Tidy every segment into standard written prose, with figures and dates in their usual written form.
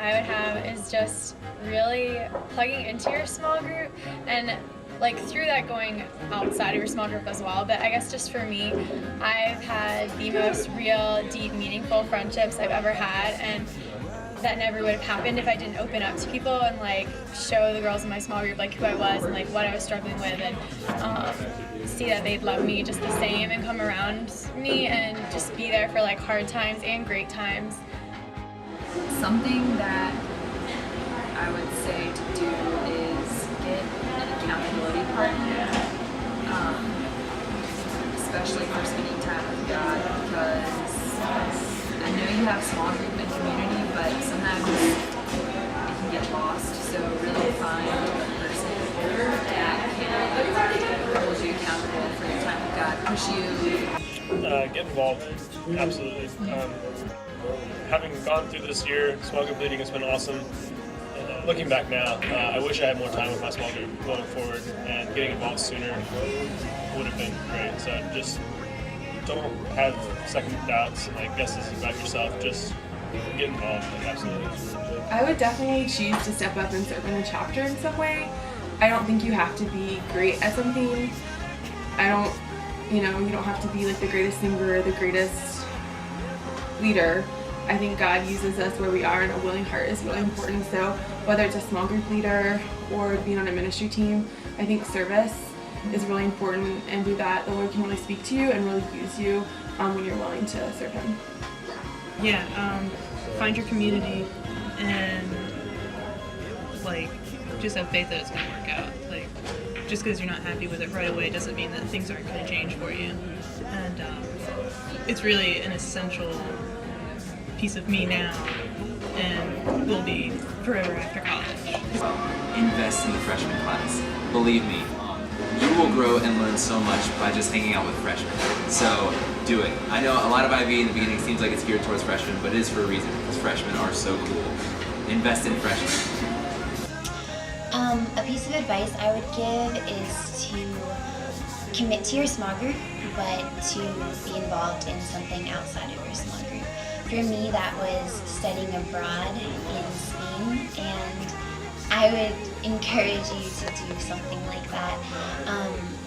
I would have is just really plugging into your small group and like through that going outside of your small group as well. But I guess just for me, I've had the most real, deep, meaningful friendships I've ever had, and that never would have happened if I didn't open up to people and like show the girls in my small group like who I was and like what I was struggling with, and see that they'd love me just the same and come around me and just be there for like hard times and great times. Something that I would say to do is get an accountability partner, especially for spending time with God, because I know you have small group and community, but sometimes it can get lost, so really find a person that can hold you accountable for your time with God, push you. Get involved, absolutely. Having gone through this year, small group leading has been awesome. Looking back now, I wish I had more time with my small group going forward, and getting involved sooner would have been great. So just don't have second doubts and like guesses about yourself. Just get involved, like, absolutely. I would definitely choose to step up and serve in a chapter in some way. I don't think you have to be great at something. You don't have to be like the greatest singer or the greatest leader. I think God uses us where we are, and a willing heart is really important. So whether it's a small group leader or being on a ministry team, I think service is really important, and through that the Lord can really speak to you and really use you when you're willing to serve Him. Yeah, find your community and like just have faith that it's going to work out. Like just because you're not happy with it right away doesn't mean that things aren't going to change for you. And it's really an essential piece of me now and will be forever after college. Invest in the freshman class. Believe me, you will grow and learn so much by just hanging out with freshmen. So do it. I know a lot of IB in the beginning seems like it's geared towards freshmen, but it is for a reason, because freshmen are so cool. Invest in freshmen. A piece of advice I would give is to commit to your small group, but to be involved in something outside of your small group. For me, that was studying abroad in Spain, and I would encourage you to do something like that.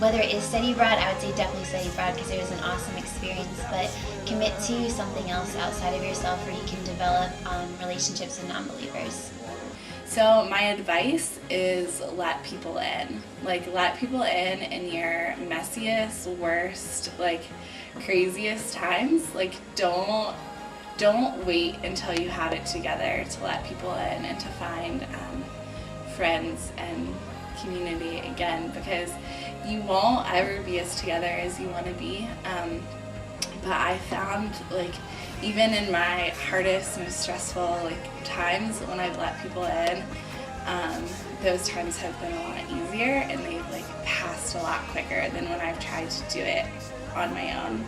Whether it is study abroad, I would say definitely study abroad because it was an awesome experience, but commit to something else outside of yourself where you can develop relationships with non-believers. So my advice is let people in. Like, let people in your messiest, worst, like craziest times. Like, don't wait until you have it together to let people in and to find friends and community again, because you won't ever be as together as you want to be. But I found, like, even in my hardest, most stressful times when I've let people in, those times have been a lot easier, and they've passed a lot quicker than when I've tried to do it on my own.